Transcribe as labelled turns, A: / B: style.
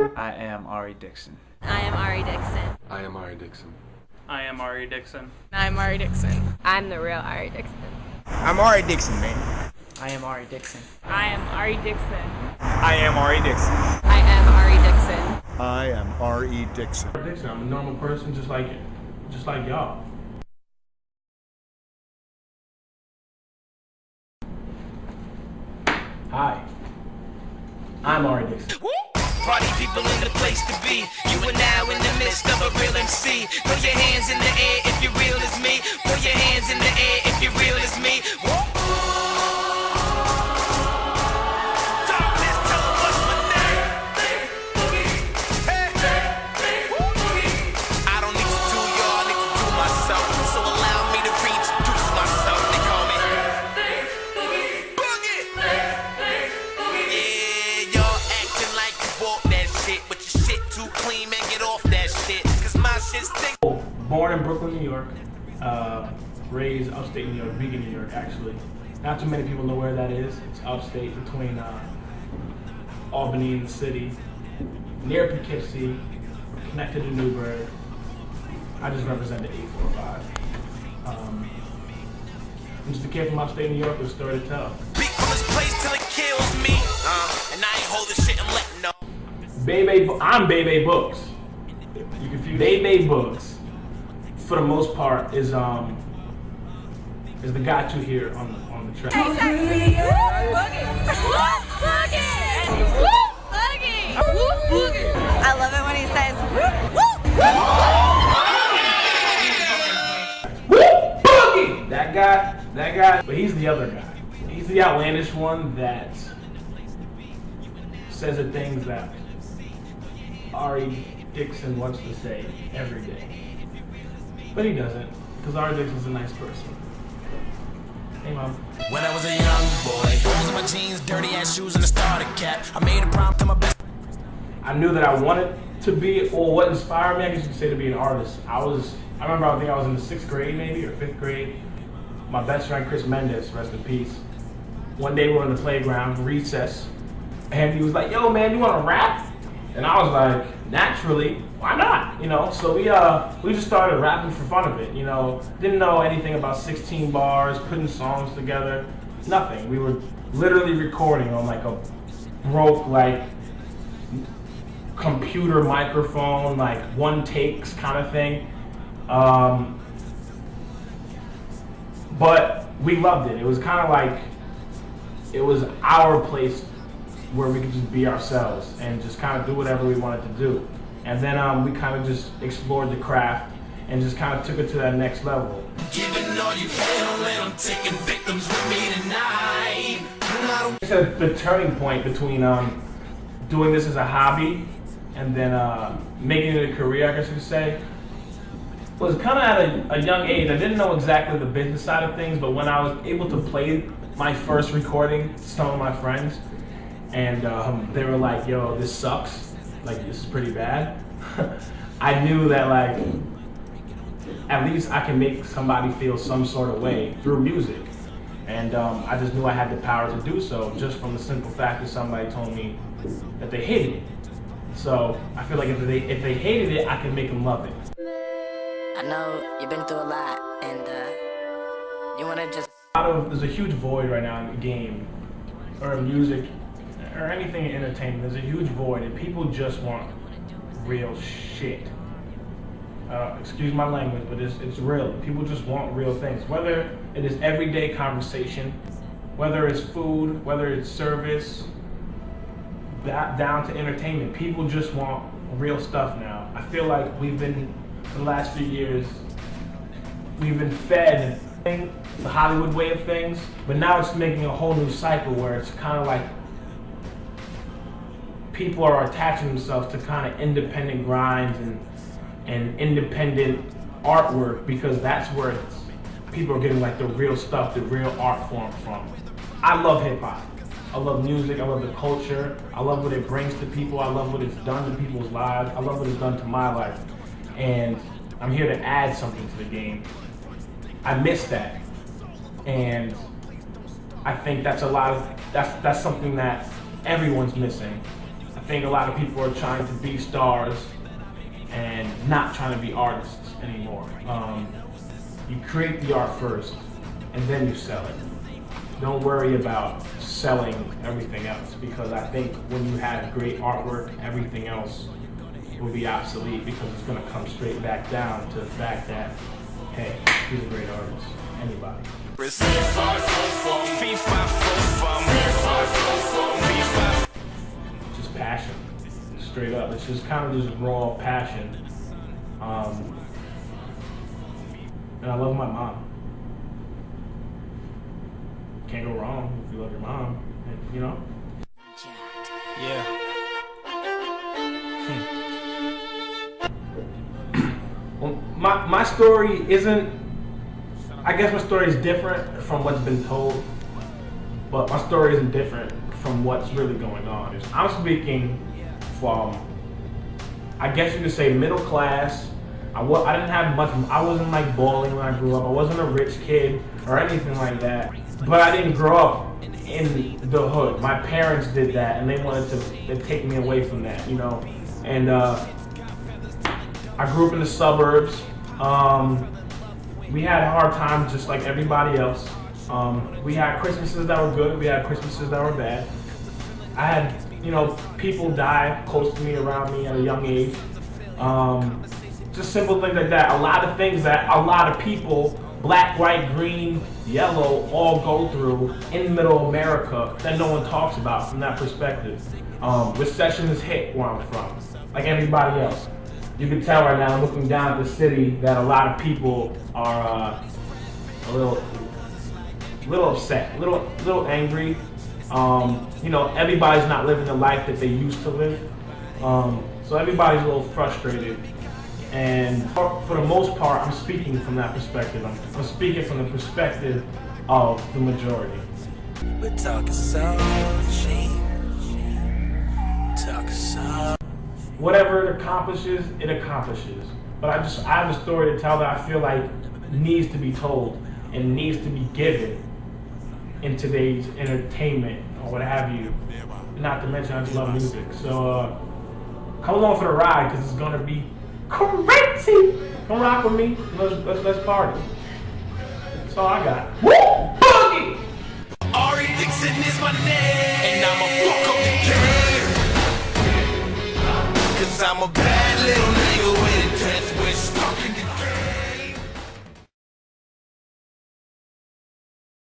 A: I am Arie Dixon.
B: I am Arie Dixon.
C: I am Arie Dixon.
D: I am Arie Dixon.
B: I'm Arie Dixon.
E: I'm the real Arie Dixon.
F: I'm Arie Dixon, man.
A: I am Arie Dixon.
B: I am Arie Dixon.
F: I am Arie Dixon.
B: I am Arie Dixon.
G: I am Arie Dixon.
D: Dixon. I'm a normal person just like y'all. Hi. I'm Arie Dixon.
H: Party people in the place to be. You are now in the midst of a real MC. Put your hands in the air if you're real as me. Put your hands in the air if you're real as me. Darkness, tell 'em what's my name. I don't need to do y'all, I need to do myself. So allow me to reintroduce myself. They call me Boogie. Yeah, y'all acting like you walk that shit, but your shit too clean, man, get off that shit. Cause my shit's thick.
D: Born in Brooklyn, New York. Raised upstate New York, Beacon, New York, actually. Not too many people know where that is. It's upstate between Albany and the city. Near Poughkeepsie, connected to Newburgh. I just represent the 845. I'm just a kid from upstate New York with a story to tell.
H: Beat from this place till it kills me. And I ain't holding shit, I'm letting know.
D: I'm Bebe Books. You confused? Bebe Books, for the most part, is the guy you hear on the track.
E: I love it when he says,
D: Whoop, boogie! That guy, but he's the other guy. He's the outlandish one that says the things that Arie Dixon wants to say every day. But he doesn't, because Arie Dixon's a nice person. Hey, Mom.
H: When I was a young boy, holes in my jeans, dirty ass shoes, and a starter cap. I made a prom to my best.
D: I knew that I wanted to be, or what inspired me, I guess you could say, to be an artist. I remember I think I was in the 6th grade maybe, or 5th grade. My best friend Chris Mendez, rest in peace. One day we were in the playground, recess, and he was like, yo man, you wanna rap? And I was like, naturally, why not? You know, so we just started rapping for fun of it, you know. Didn't know anything about 16 bars, putting songs together, nothing. We were literally recording on like a broke like computer microphone, like one takes kind of thing. But we loved it. It was kind of like, it was our place where we could just be ourselves and just kind of do whatever we wanted to do. And then we kind of just explored the craft and just kind of took it to that next level.
H: Giving all you feel, and I'm taking victims with me tonight.
D: It's the turning point between doing this as a hobby and then making it a career, I guess you could say, was kind of at a young age. I didn't know exactly the business side of things, but when I was able to play my first recording to some of my friends, and they were like, yo, this sucks, like this is pretty bad. I knew that like, at least I can make somebody feel some sort of way through music. And I just knew I had the power to do so, just from the simple fact that somebody told me that they hated it. So I feel like if they hated it, I can make them love it.
E: I know you've been through a lot, and you want to just...
D: There's a huge void right now in the game, or in music, or anything in entertainment. There's a huge void, and people just want real shit. Excuse my language, but it's real. People just want real things. Whether it is everyday conversation, whether it's food, whether it's service, down to entertainment. People just want real stuff now. I feel like we've been, for the last few years, we've been fed the Hollywood way of things, but now it's making a whole new cycle where it's kind of like people are attaching themselves to kind of independent grinds and independent artwork, because that's where people are getting like the real stuff, the real art form from. I love hip hop. I love music, I love the culture, I love what it brings to people, I love what it's done to people's lives, I love what it's done to my life. And I'm here to add something to the game. I miss that. And I think that's something that everyone's missing. I think a lot of people are trying to be stars and not trying to be artists anymore. You create the art first, and then you sell it. Don't worry about selling everything else, because I think when you have great artwork, everything else will be obsolete, because it's going to come straight back down to the fact that, hey, he's a great artist. Anybody. Just passion, straight up. It's just kind of just raw passion. And I love my mom. Can't go wrong if you love your mom, and, you know?
F: Yeah.
D: Well, my story isn't, I guess my story is different from what's been told, but my story isn't different from what's really going on. I'm speaking from, I guess you could say, middle class. I didn't have much, I wasn't like balling when I grew up. I wasn't a rich kid or anything like that, but I didn't grow up in the hood. My parents did that, and they wanted to take me away from that, you know? And I grew up in the suburbs. We had hard times just like everybody else. We had Christmases that were good, we had Christmases that were bad. I had, you know, people die close to me, around me at a young age. Just simple things like that. A lot of things that a lot of people, black, white, green, yellow, all go through in middle America that no one talks about from that perspective. Recession has hit where I'm from, like everybody else. You can tell right now, looking down at the city, that a lot of people are a little upset, a little angry. You know, everybody's not living the life that they used to live. So everybody's a little frustrated. And for the most part, I'm speaking from that perspective. I'm speaking from the perspective of the majority.
H: We're talking so cheap. Talking so.
D: Whatever it accomplishes, it accomplishes. But I have a story to tell that I feel like needs to be told and needs to be given in today's entertainment or what have you. Not to mention, I just love music. So come along for the ride, because it's gonna be crazy. Come rock with me. Let's party. That's all I got. Woo! Boogie!
H: Arie Dixon is my name, and I'm a fuck up the game. 'Cause I'm a bad little nigga